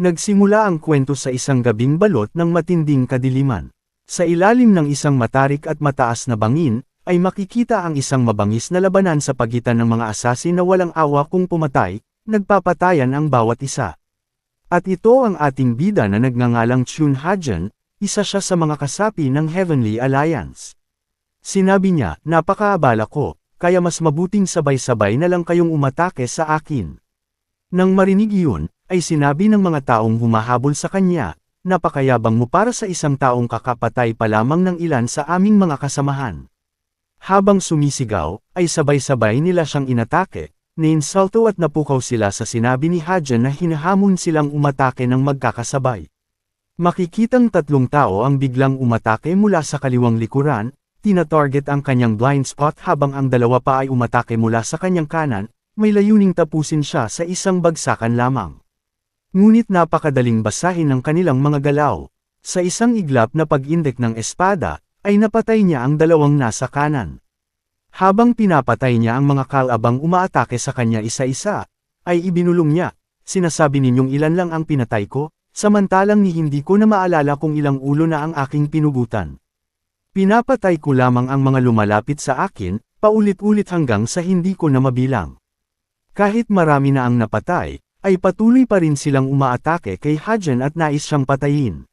Nagsimula ang kwento sa isang gabing balot ng matinding kadiliman. Sa ilalim ng isang matarik at mataas na bangin, ay makikita ang isang mabangis na labanan sa pagitan ng mga asasin na walang awa kung pumatay, nagpapatayan ang bawat isa. At ito ang ating bida na nagngangalang Chun Hajan, isa siya sa mga kasapi ng Heavenly Alliance. Sinabi niya, napakaabala ko, kaya mas mabuting sabay-sabay na lang kayong umatake sa akin. Nang marinig iyon, ay sinabi ng mga taong humahabol sa kanya, napakayabang mo para sa isang taong kakapatay pa lamang ng ilan sa aming mga kasamahan. Habang sumisigaw, ay sabay-sabay nila siyang inatake, nainsulto at napukaw sila sa sinabi ni Hajan na hinahamon silang umatake ng magkakasabay. Makikitang tatlong tao ang biglang umatake mula sa kaliwang likuran, tina-target ang kanyang blind spot habang ang dalawa pa ay umatake mula sa kanyang kanan, may layuning tapusin siya sa isang bagsakan lamang. Ngunit napakadaling basahin ng kanilang mga galaw. Sa isang iglap na pag-indek ng espada, ay napatay niya ang dalawang nasa kanan. Habang pinapatay niya ang mga kalabang umaatake sa kanya isa-isa, ay ibinulong niya, sinasabi ninyong ilan lang ang pinatay ko, samantalang ni hindi ko na maalala kung ilang ulo na ang aking pinugutan. Pinapatay ko lamang ang mga lumalapit sa akin, paulit-ulit hanggang sa hindi ko na mabilang. Kahit marami na ang napatay, ay patuloy pa rin silang umaatake kay Hajan at nais siyang patayin.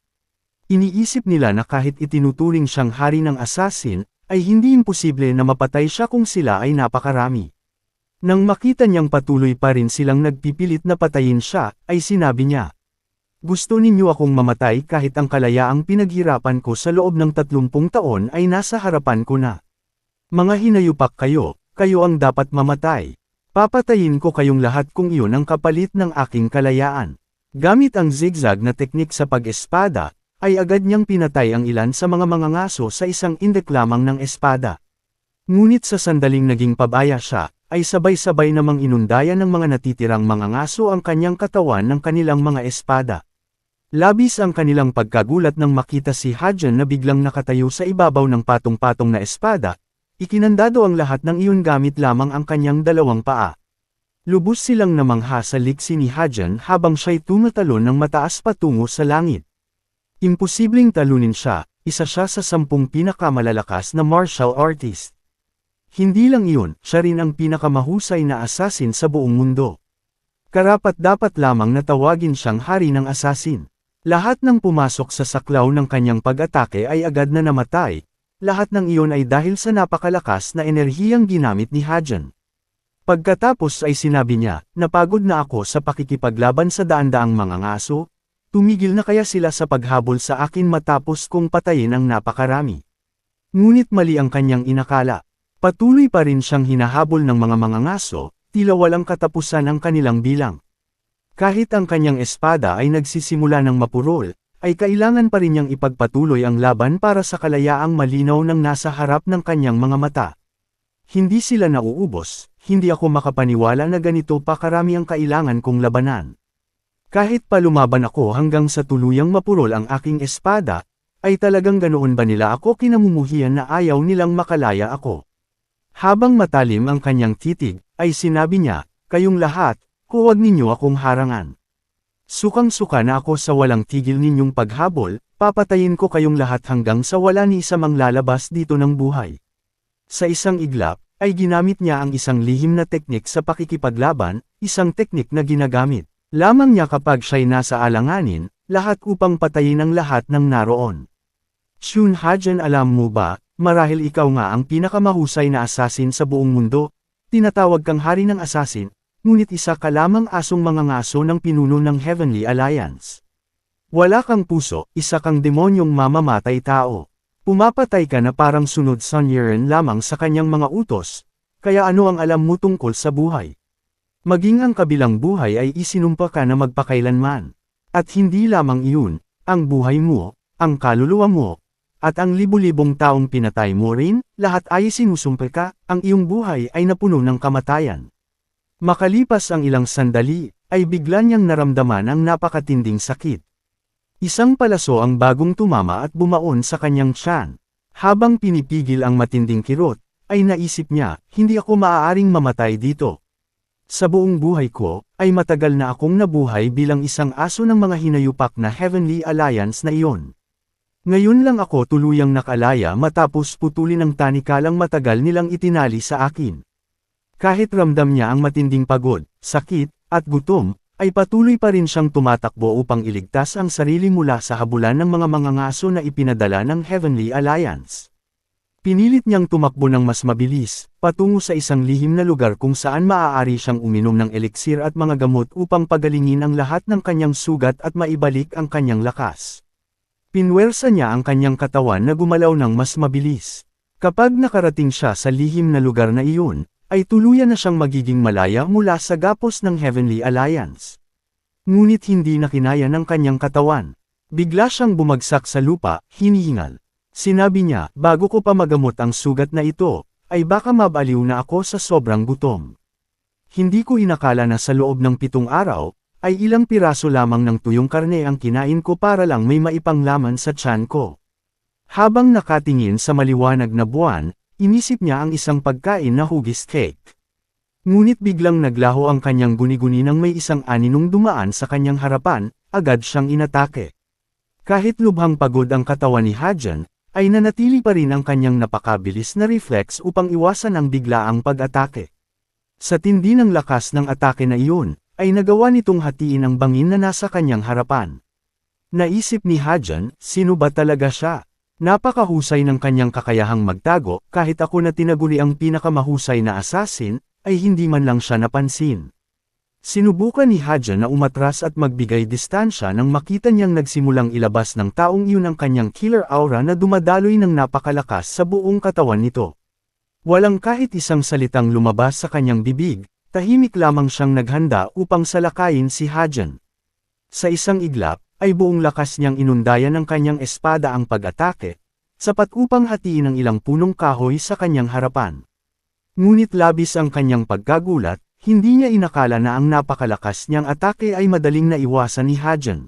Iniisip nila na kahit itinuturing siyang hari ng asasin, ay hindi imposible na mapatay siya kung sila ay napakarami. Nang makita niyang patuloy pa rin silang nagpipilit na patayin siya, ay sinabi niya, "Gusto ninyo akong mamatay kahit ang kalayaang pinaghirapan ko sa loob ng 30 taon ay nasa harapan ko na. Mga hinayupak kayo, kayo ang dapat mamatay. Papatayin ko kayong lahat kung iyon ang kapalit ng aking kalayaan." Gamit ang zigzag na teknik sa pag-espada, ay agad niyang pinatay ang ilan sa mga mangangaso sa isang indek lamang ng espada. Ngunit sa sandaling naging pabaya siya, ay sabay-sabay namang inundayan ng mga natitirang mangangaso ang kanyang katawan ng kanilang mga espada. Labis ang kanilang pagkagulat nang makita si Hajan na biglang nakatayo sa ibabaw ng patong-patong na espada. Ikinandado ang lahat ng iyon gamit lamang ang kanyang dalawang paa. Lubos silang namangha sa liksi ni Hajan habang siya'y tumatalon ng mataas patungo sa langit. Imposibleng talunin siya, isa siya sa 10 pinakamalalakas na martial artist. Hindi lang iyon, siya rin ang pinakamahusay na assassin sa buong mundo. Karapat-dapat lamang na tawagin siyang hari ng assassin. Lahat ng pumasok sa saklaw ng kanyang pag-atake ay agad na namatay. Lahat ng iyon ay dahil sa napakalakas na enerhiyang ginamit ni Hajan. Pagkatapos ay sinabi niya, "Napagod na ako sa pakikipaglaban sa daan-daang mga ngaso, tumigil na kaya sila sa paghabol sa akin matapos kong patayin ang napakarami." Ngunit mali ang kanyang inakala. Patuloy pa rin siyang hinahabol ng mga mangangaso, tila walang katapusan ang kanilang bilang. Kahit ang kanyang espada ay nagsisimula ng mapurol, ay kailangan pa rin niyang ipagpatuloy ang laban para sa kalayaang malinaw ng nasa harap ng kanyang mga mata. Hindi sila nauubos, hindi ako makapaniwala na ganito pa karami ang kailangan kong labanan. Kahit pa lumaban ako hanggang sa tuluyang mapurol ang aking espada, ay talagang ganoon ba nila ako kinamumuhian na ayaw nilang makalaya ako? Habang matalim ang kanyang titig, ay sinabi niya, "Kayong lahat, huwag ninyo akong harangan. Sukang-suka na ako sa walang tigil ninyong paghabol, papatayin ko kayong lahat hanggang sa wala ni isa mang lalabas dito ng buhay." Sa isang iglap, ay ginamit niya ang isang lihim na teknik sa pakikipaglaban, isang teknik na ginagamit lamang niya kapag siya'y nasa alanganin, lahat upang patayin ang lahat ng naroon. Chun Hajan, alam mo ba, marahil ikaw nga ang pinakamahusay na assassin sa buong mundo, tinatawag kang hari ng assassin, ngunit isa ka lamang asong mangangaso ng pinuno ng Heavenly Alliance. Wala kang puso, isa kang demonyong mamamatay tao. Pumapatay ka na parang sunod sanyeran lamang sa kanyang mga utos, kaya ano ang alam mo tungkol sa buhay? Maging ang kabilang buhay ay isinumpa ka na magpakailanman. At hindi lamang iyon, ang buhay mo, ang kaluluwa mo, at ang libu-libong taong pinatay mo rin, lahat ay sinusumpa ka, ang iyong buhay ay napuno ng kamatayan. Makalipas ang ilang sandali, ay bigla niyang naramdaman ang napakatinding sakit. Isang palaso ang bagong tumama at bumaon sa kanyang tiyan. Habang pinipigil ang matinding kirot, ay naisip niya, hindi ako maaaring mamatay dito. Sa buong buhay ko, ay matagal na akong nabuhay bilang isang aso ng mga hinayupak na Heavenly Alliance na iyon. Ngayon lang ako tuluyang nakalaya matapos putulin ang tanikalang matagal nilang itinali sa akin. Kahit ramdam niya ang matinding pagod, sakit, at gutom, ay patuloy pa rin siyang tumatakbo upang iligtas ang sarili mula sa habulan ng mga mangangaso na ipinadala ng Heavenly Alliance. Pinilit niyang tumakbo ng mas mabilis, patungo sa isang lihim na lugar kung saan maaari siyang uminom ng eliksir at mga gamot upang pagalingin ang lahat ng kanyang sugat at maibalik ang kanyang lakas. Pinwersa niya ang kanyang katawan na gumalaw ng mas mabilis. Kapag nakarating siya sa lihim na lugar na iyon, ay tuluyan na siyang magiging malaya mula sa gapos ng Heavenly Alliance. Ngunit hindi na kinaya ng kanyang katawan. Bigla siyang bumagsak sa lupa, hinihingal. Sinabi niya, bago ko pa magamot ang sugat na ito, ay baka mabaliw na ako sa sobrang gutom. Hindi ko inakala na sa loob ng 7 araw, ay ilang piraso lamang ng tuyong karne ang kinain ko para lang may maipanglaman sa tiyan ko. Habang nakatingin sa maliwanag na buwan, inisip niya ang isang pagkain na hugis cake. Ngunit biglang naglaho ang kanyang guni-guni nang may isang aninong dumaan sa kanyang harapan, agad siyang inatake. Kahit lubhang pagod ang katawan ni Hadjan, ay nanatili pa rin ang kanyang napakabilis na reflex upang iwasan ang biglaang pag-atake. Sa tindi ng lakas ng atake na iyon, ay nagawa nitong hatiin ang bangin na nasa kanyang harapan. Naisip ni Hadjan, sino ba talaga siya? Napakahusay ng kanyang kakayahang magtago, kahit ako na tinaguri ang pinakamahusay na assassin, ay hindi man lang siya napansin. Sinubukan ni Hadjan na umatras at magbigay distansya nang makita niyang nagsimulang ilabas ng taong iyon ang kanyang killer aura na dumadaloy ng napakalakas sa buong katawan nito. Walang kahit isang salitang lumabas sa kanyang bibig, tahimik lamang siyang naghanda upang salakayin si Hadjan. Sa isang iglap, ay buong lakas niyang inundayan ng kanyang espada ang pag-atake, sapat upang hatiin ang ilang punong kahoy sa kanyang harapan. Ngunit labis ang kanyang pagkagulat, hindi niya inakala na ang napakalakas niyang atake ay madaling naiwasan ni Hadjan.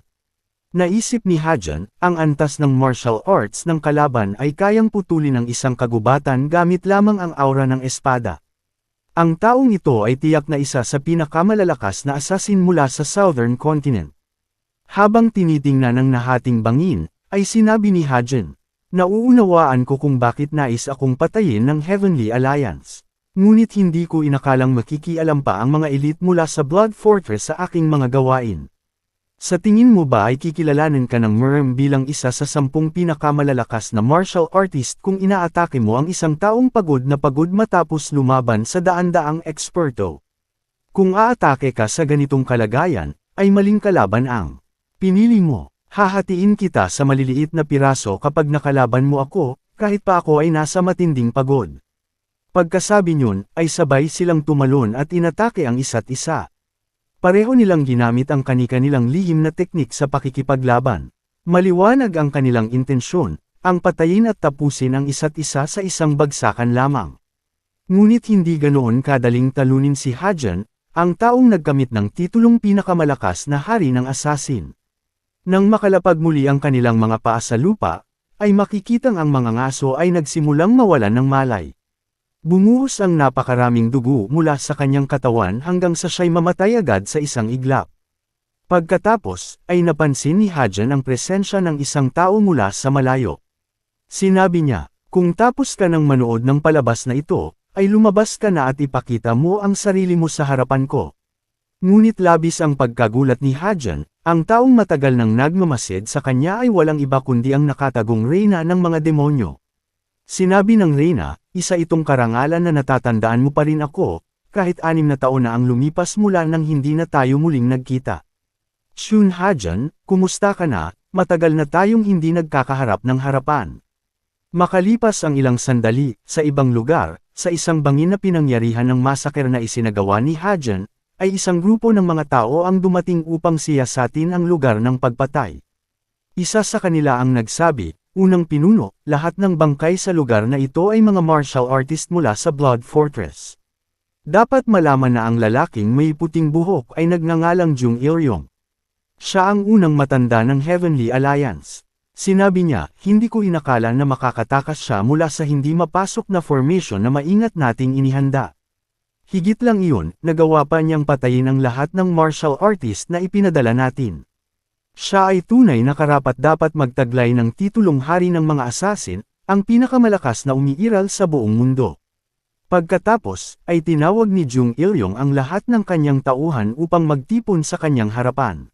Naisip ni Hadjan, ang antas ng martial arts ng kalaban ay kayang putulin ang isang kagubatan gamit lamang ang aura ng espada. Ang taong ito ay tiyak na isa sa pinakamalalakas na assassin mula sa Southern Continent. Habang tinitingnan ng nahating bangin, ay sinabi ni Hadjan, nauunawaan ko kung bakit nais akong patayin ng Heavenly Alliance. Ngunit hindi ko inakalang makikialam pa ang mga elite mula sa Blood Fortress sa aking mga gawain. Sa tingin mo ba ay kikilalanin ka ng Murm bilang isa sa 10 pinakamalalakas na martial artist kung inaatake mo ang isang taong pagod na pagod matapos lumaban sa daan-daang eksperto? Kung aatake ka sa ganitong kalagayan, ay maling kalaban ang pinili mo. Hahatiin kita sa maliliit na piraso kapag nakalaban mo ako, kahit pa ako ay nasa matinding pagod. Pagkasabi niyon, ay sabay silang tumalon at inatake ang isa't isa. Pareho nilang ginamit ang kani-kanilang lihim na teknik sa pakikipaglaban. Maliwanag ang kanilang intensyon, ang patayin at tapusin ang isa't isa sa isang bagsakan lamang. Ngunit hindi ganoon kadaling talunin si Hadjan, ang taong nagkamit ng titulong pinakamalakas na hari ng assassin. Nang makalapag muli ang kanilang mga paa sa lupa, ay makikitang ang mga ngaso ay nagsimulang mawalan ng malay. Bumuhos ang napakaraming dugo mula sa kanyang katawan hanggang sa siya'y mamatay agad sa isang iglap. Pagkatapos, ay napansin ni Hadjan ang presensya ng isang tao mula sa malayo. Sinabi niya, kung tapos ka ng manood ng palabas na ito, ay lumabas ka na at ipakita mo ang sarili mo sa harapan ko. Ngunit labis ang pagkagulat ni Hadjan, ang taong matagal nang nagmamasid sa kanya ay walang iba kundi ang nakatagong reyna ng mga demonyo. Sinabi ng reyna, isa itong karangalan na natatandaan mo pa rin ako, kahit 6 na taon na ang lumipas mula nang hindi na tayo muling nagkita. Shun Hadjan, kumusta ka na? Matagal na tayong hindi nagkakaharap ng harapan. Makalipas ang ilang sandali, sa ibang lugar, sa isang bangin na pinangyarihan ng masaker na isinagawa ni Hadjan, ay isang grupo ng mga tao ang dumating upang siyasatin ang lugar ng pagpatay. Isa sa kanila ang nagsabi, unang pinuno, lahat ng bangkay sa lugar na ito ay mga martial artist mula sa Blood Fortress. Dapat malaman na ang lalaking may puting buhok ay nagngangalang Jung Il-yong. Siya ang unang matanda ng Heavenly Alliance. Sinabi niya, hindi ko inakala na makakatakas siya mula sa hindi mapasok na formation na maingat nating inihanda. Higit lang iyon, nagawa pa niyang patayin ang lahat ng martial artist na ipinadala natin. Siya ay tunay na karapat-dapat magtaglay ng titulong hari ng mga assassin, ang pinakamalakas na umiiral sa buong mundo. Pagkatapos, ay tinawag ni Jung Ilyong ang lahat ng kanyang tauhan upang magtipon sa kanyang harapan.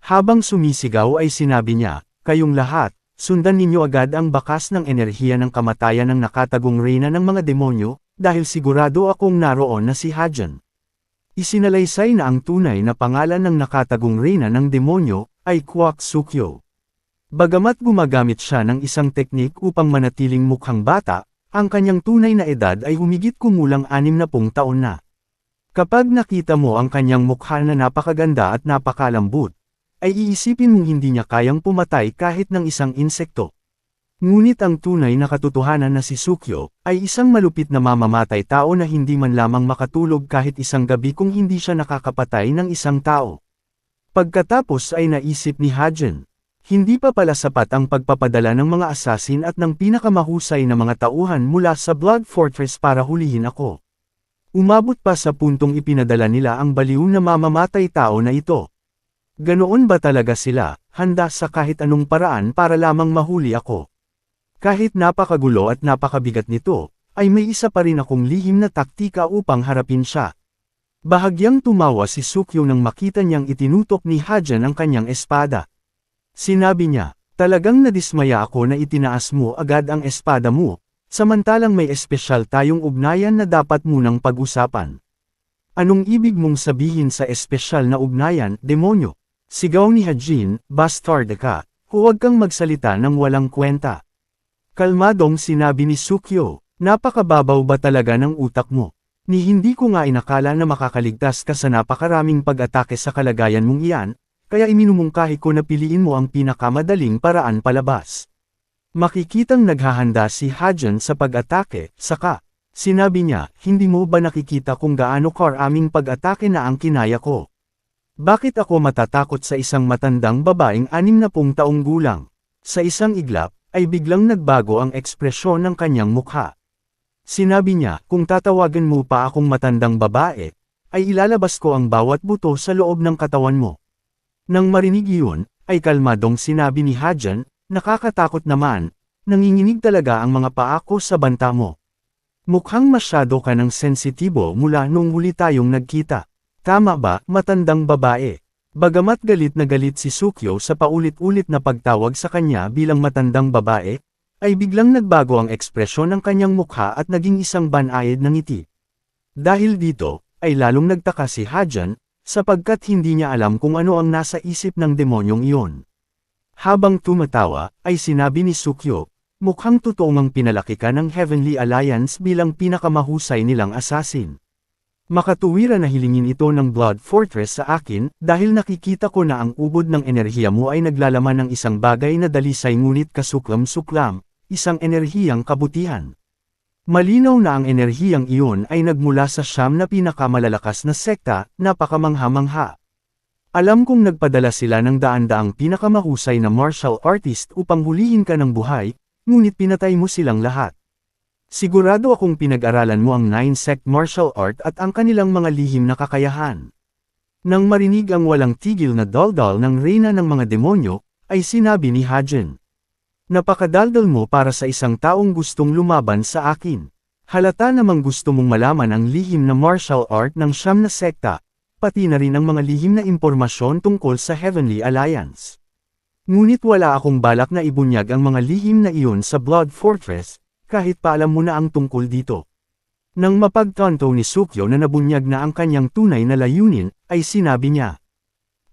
Habang sumisigaw ay sinabi niya, "Kayong lahat, sundan ninyo agad ang bakas ng enerhiya ng kamatayan ng nakatagong reyna ng mga demonyo, dahil sigurado akong naroon na si Hajan." Isinalaysay na ang tunay na pangalan ng nakatagong reyna ng demonyo, ay Kwak Sukyo. Bagamat gumagamit siya ng isang teknik upang manatiling mukhang bata, ang kanyang tunay na edad ay humigit kumulang 60 taon na. Kapag nakita mo ang kanyang mukha na napakaganda at napakalambot, ay iisipin mong hindi niya kayang pumatay kahit ng isang insekto. Ngunit ang tunay na katotohanan na si Sukyo, ay isang malupit na mamamatay tao na hindi man lamang makatulog kahit isang gabi kung hindi siya nakakapatay ng isang tao. Pagkatapos ay naisip ni Hajan, hindi pa pala sapat ang pagpapadala ng mga assassin at ng pinakamahusay na mga tauhan mula sa Blood Fortress para hulihin ako. Umabot pa sa puntong ipinadala nila ang baliw na mamamatay tao na ito. Ganoon ba talaga sila, handa sa kahit anong paraan para lamang mahuli ako? Kahit napakagulo at napakabigat nito, ay may isa pa rin akong lihim na taktika upang harapin siya. Bahagyang tumawa si Sukyo nang makita niyang itinutok ni Hajan ang kanyang espada. Sinabi niya, "Talagang nadismaya ako na itinaas mo agad ang espada mo, samantalang may espesyal tayong ugnayan na dapat munang pag-usapan." "Anong ibig mong sabihin sa espesyal na ugnayan, demonyo?" Sigaw ni Hajin, "Bastard ka, huwag kang magsalita ng walang kwenta." Kalmadong sinabi ni Sukyo, "Napakababaw ba talaga ng utak mo? Ni hindi ko nga inakala na makakaligtas ka sa napakaraming pag-atake sa kalagayan mong iyan, kaya iminumungkahi ko na piliin mo ang pinakamadaling paraan palabas." Makikitang naghahanda si Hajan sa pag-atake, saka, sinabi niya, "Hindi mo ba nakikita kung gaano karaming pag-atake na ang kinaya ko? Bakit ako matatakot sa isang matandang babaeng 60 taong gulang?" Sa isang iglap, ay biglang nagbago ang ekspresyon ng kanyang mukha. Sinabi niya, "Kung tatawagan mo pa akong matandang babae, ay ilalabas ko ang bawat buto sa loob ng katawan mo." Nang marinig iyon, ay kalmadong sinabi ni Hajan, "Nakakatakot naman, nanginginig talaga ang mga paa ko sa banta mo. Mukhang masyado ka ng sensitibo mula nung huli tayong nagkita. Tama ba, matandang babae?" Bagamat galit na galit si Sukyo sa paulit-ulit na pagtawag sa kanya bilang matandang babae, ay biglang nagbago ang ekspresyon ng kanyang mukha at naging isang banayad na ngiti. Dahil dito, ay lalong nagtaka si Hajan, sapagkat hindi niya alam kung ano ang nasa isip ng demonyong iyon. Habang tumatawa, ay sinabi ni Sukyo, "Mukhang totoong ang pinalaki ka ng Heavenly Alliance bilang pinakamahusay nilang assassin. Makatuwiran na hilingin ito ng Blood Fortress sa akin, dahil nakikita ko na ang ubod ng enerhiya mo ay naglalaman ng isang bagay na dalisay ngunit kasuklam-suklam, isang enerhiyang kabutihan. Malinaw na ang enerhiyang iyon ay nagmula sa siyam na pinakamalalakas na sekta, napakamangha-mangha. Alam kong nagpadala sila ng daan-daang pinakamahusay na martial artist upang hulihin ka ng buhay, ngunit pinatay mo silang lahat. Sigurado akong pinag-aralan mo ang 9-sect martial art at ang kanilang mga lihim na kakayahan." Nang marinig ang walang tigil na daldal ng reyna ng mga demonyo, ay sinabi ni Hajan, "Napakadaldal mo para sa isang taong gustong lumaban sa akin. Halata namang gusto mong malaman ang lihim na martial art ng siyam na sekta, pati na rin ang mga lihim na impormasyon tungkol sa Heavenly Alliance. Ngunit wala akong balak na ibunyag ang mga lihim na iyon sa Blood Fortress, kahit pa alam mo na ang tungkol dito." Nang mapagtanto ni Sukyo na nabunyag na ang kanyang tunay na layunin, ay sinabi niya,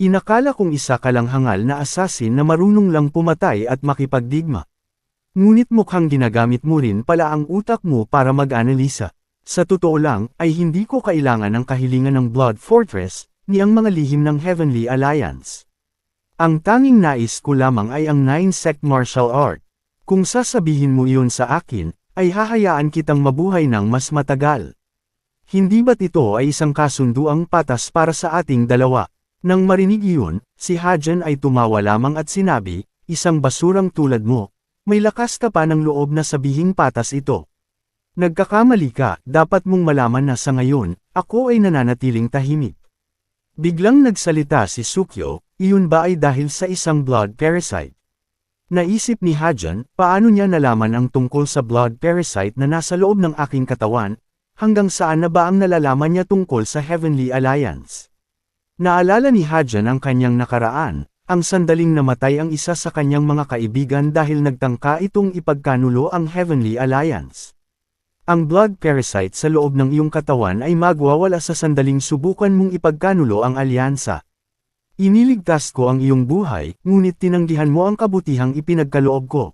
"Inakala kong isa ka lang hangal na assassin na marunong lang pumatay at makipagdigma. Ngunit mukhang ginagamit mo rin pala ang utak mo para mag-analisa. Sa totoo lang, ay hindi ko kailangan ng kahilingan ng Blood Fortress, ni ang mga lihim ng Heavenly Alliance. Ang tanging nais ko lamang ay ang 9-sect martial art. Kung sasabihin mo iyon sa akin, ay hahayaan kitang mabuhay ng mas matagal. Hindi ba't ito ay isang kasunduang patas para sa ating dalawa?" Nang marinig iyon, si Hajan ay tumawa lamang at sinabi, "Isang basurang tulad mo, may lakas ka pa ng loob na sabihing patas ito. Nagkakamali ka, dapat mong malaman na sa ngayon, ako ay nananatiling tahimik. Biglang nagsalita si Sukyo, iyon ba ay dahil sa isang blood parasite? Naisip ni Hajan, paano niya nalaman ang tungkol sa blood parasite na nasa loob ng aking katawan, hanggang saan na ba ang nalalaman niya tungkol sa Heavenly Alliance? Naalala ni Hajan ang kanyang nakaraan, ang sandaling namatay ang isa sa kanyang mga kaibigan dahil nagtangka itong ipagkanulo ang Heavenly Alliance. Ang blood parasite sa loob ng iyong katawan ay magwawala sa sandaling subukan mong ipagkanulo ang alyansa. Iniligtas ko ang iyong buhay, ngunit tinanggihan mo ang kabutihang ipinagkaloob ko.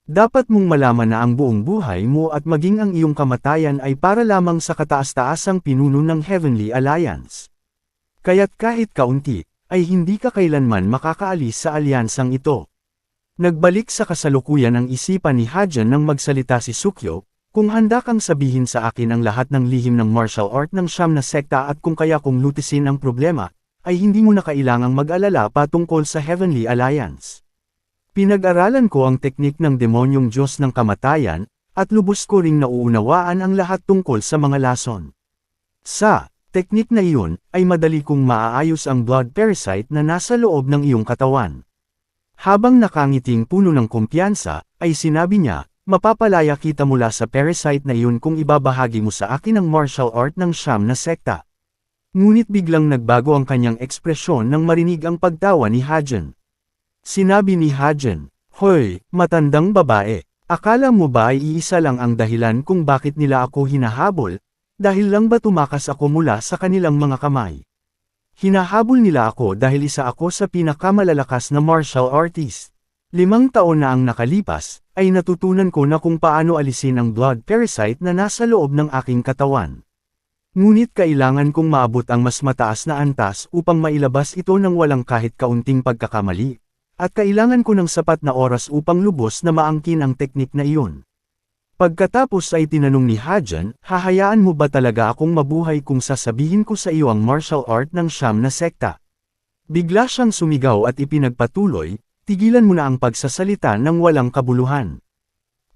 Dapat mong malaman na ang buong buhay mo at maging ang iyong kamatayan ay para lamang sa kataas-taasang pinuno ng Heavenly Alliance. Kaya't kahit kaunti, ay hindi ka kailanman makakaalis sa alyansang ito. Nagbalik sa kasalukuyan ang isipan ni Hajan nang magsalita si Sukyo, kung handa kang sabihin sa akin ang lahat ng lihim ng martial art ng siyam na sekta at kung kaya kong lutisin ang problema, ay hindi mo na kailangang mag-alala patungkol sa Heavenly Alliance. Pinag-aralan ko ang teknik ng demonyong Diyos ng kamatayan, at lubos ko ring nauunawaan ang lahat tungkol sa mga lason. Sa teknik na iyon, ay madali kong maaayos ang blood parasite na nasa loob ng iyong katawan. Habang nakangiting puno ng kumpiyansa, ay sinabi niya, mapapalaya kita mula sa parasite na iyon kung ibabahagi mo sa akin ang martial art ng siyam na sekta. Ngunit biglang nagbago ang kanyang ekspresyon nang marinig ang pagtawa ni Hajan. Sinabi ni Hajan, "Hoy, matandang babae, akala mo ba ay iisa lang ang dahilan kung bakit nila ako hinahabol, dahil lang ba tumakas ako mula sa kanilang mga kamay? Hinahabol nila ako dahil isa ako sa pinakamalalakas na martial artist. 5 taon na ang nakalipas, ay natutunan ko na kung paano alisin ang blood parasite na nasa loob ng aking katawan. Ngunit kailangan kong maabot ang mas mataas na antas upang mailabas ito ng walang kahit kaunting pagkakamali, at kailangan ko ng sapat na oras upang lubos na maangkin ang teknik na iyon." Pagkatapos ay tinanong ni Hajan, hahayaan mo ba talaga akong mabuhay kung sasabihin ko sa iyo ang martial art ng siyam na sekta? Bigla siyang sumigaw at ipinagpatuloy, tigilan mo na ang pagsasalita ng walang kabuluhan.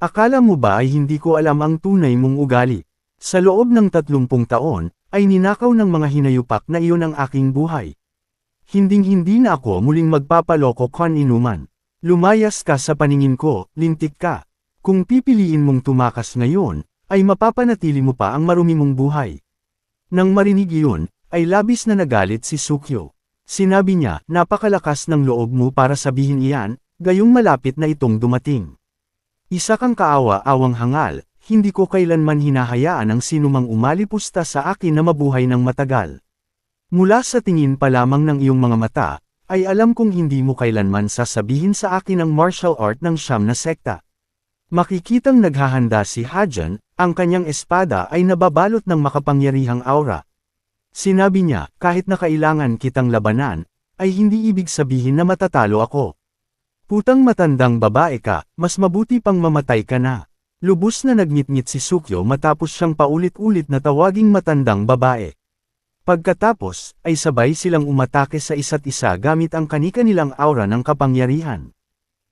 Akala mo ba ay hindi ko alam ang tunay mong ugali? Sa loob ng 30 taon, ay ninakaw ng mga hinayupak na iyon ang aking buhay. Hinding-hindi na ako muling magpapaloko kon inuman. Lumayas ka sa paningin ko, lintik ka. Kung pipiliin mong tumakas ngayon, ay mapapanatili mo pa ang marumi mong buhay. Nang marinig iyon, ay labis na nagalit si Sukyo. Sinabi niya, napakalakas ng loob mo para sabihin iyan, gayong malapit na itong dumating. Isa kang kaawa-awang hangal, hindi ko kailanman hinahayaan ang sinumang umalipusta sa akin na mabuhay ng matagal. Mula sa tingin pa lamang ng iyong mga mata, ay alam kong hindi mo kailanman sasabihin sa akin ang martial art ng siyam na sekta. Makikitang naghahanda si Hajan, ang kanyang espada ay nababalot ng makapangyarihang aura. Sinabi niya, kahit na kailangan kitang labanan, ay hindi ibig sabihin na matatalo ako. Putang matandang babae ka, mas mabuti pang mamatay ka na. Lubos na nagngit-ngit si Sukyo matapos siyang paulit-ulit na tawaging matandang babae. Pagkatapos, ay sabay silang umatake sa isa't isa gamit ang kani-kanilang aura ng kapangyarihan.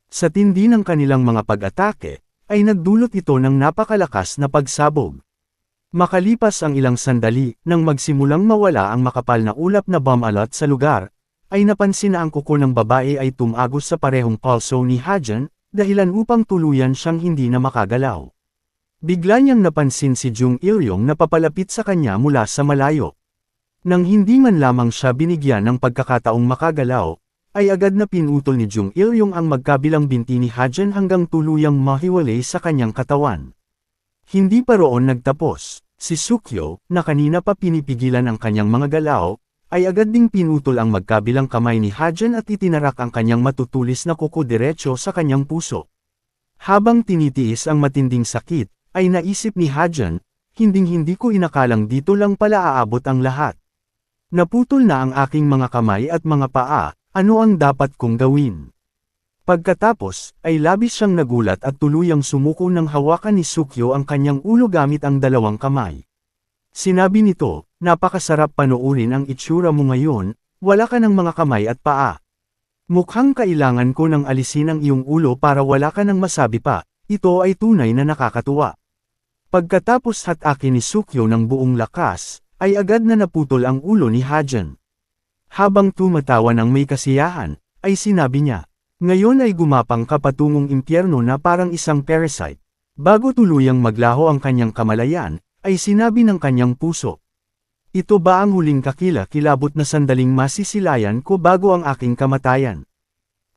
Sa tindi ng kanilang mga pag-atake, ay nagdulot ito ng napakalakas na pagsabog. Makalipas ang ilang sandali, nang magsimulang mawala ang makapal na ulap na bomb alert sa lugar, ay napansin na ang kuko ng babae ay tumagos sa parehong pulso ni Hajan, dahilan upang tuluyan siyang hindi na makagalaw. Bigla niyang napansin si Jung Il-yong na papalapit sa kanya mula sa malayo. Nang hindi man lamang siya binigyan ng pagkakataong makagalaw, ay agad na pinutol ni Jung Il-yong ang magkabilang binti ni Hajan hanggang tuluyang mahiwalay sa kanyang katawan. Hindi pa roon nagtapos, si Sukyo, na kanina pa pinipigilan ang kanyang mga galaw, ay agad ding pinutol ang magkabilang kamay ni Hajan at itinarak ang kanyang matutulis na kuko diretso sa kanyang puso. Habang tinitiis ang matinding sakit, ay naisip ni Hajan, hinding-hindi ko inakalang dito lang pala aabot ang lahat. Naputol na ang aking mga kamay at mga paa, ano ang dapat kong gawin? Pagkatapos, ay labis siyang nagulat at tuluyang sumuko nang hawakan ni Sukyo ang kanyang ulo gamit ang dalawang kamay. Sinabi nito, napakasarap panoorin ang itsura mo ngayon, wala ka ng mga kamay at paa. Mukhang kailangan ko nang alisin ang iyong ulo para wala ka nang masabi pa, ito ay tunay na nakakatuwa. Pagkatapos hatake ni Sukyo ng buong lakas, ay agad na naputol ang ulo ni Hajan. Habang tumatawa ng may kasiyahan, ay sinabi niya, "Ngayon ay gumapang ka patungong impyerno na parang isang parasite." Bago tuluyang maglaho ang kanyang kamalayan, ay sinabi ng kanyang puso, "Ito ba ang huling kakila-kilabot na sandaling masisilayan ko bago ang aking kamatayan?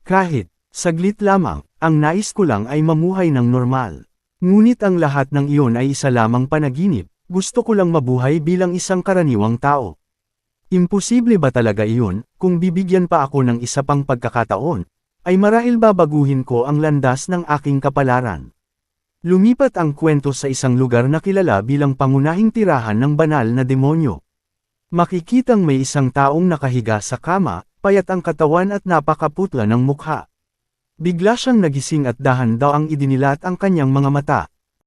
Kahit, saglit lamang, ang nais ko lang ay mamuhay ng normal. Ngunit ang lahat ng iyon ay isa lamang panaginip, gusto ko lang mabuhay bilang isang karaniwang tao." Imposible ba talaga iyon, kung bibigyan pa ako ng isa pang pagkakataon, ay marahil babaguhin ko ang landas ng aking kapalaran. Lumipat ang kwento sa isang lugar na kilala bilang pangunahing tirahan ng banal na demonyo. Makikitang may isang taong nakahiga sa kama, payat ang katawan at napakaputla ng mukha. Bigla siyang nagising at dahan-daw ang idinilat ang kanyang mga mata.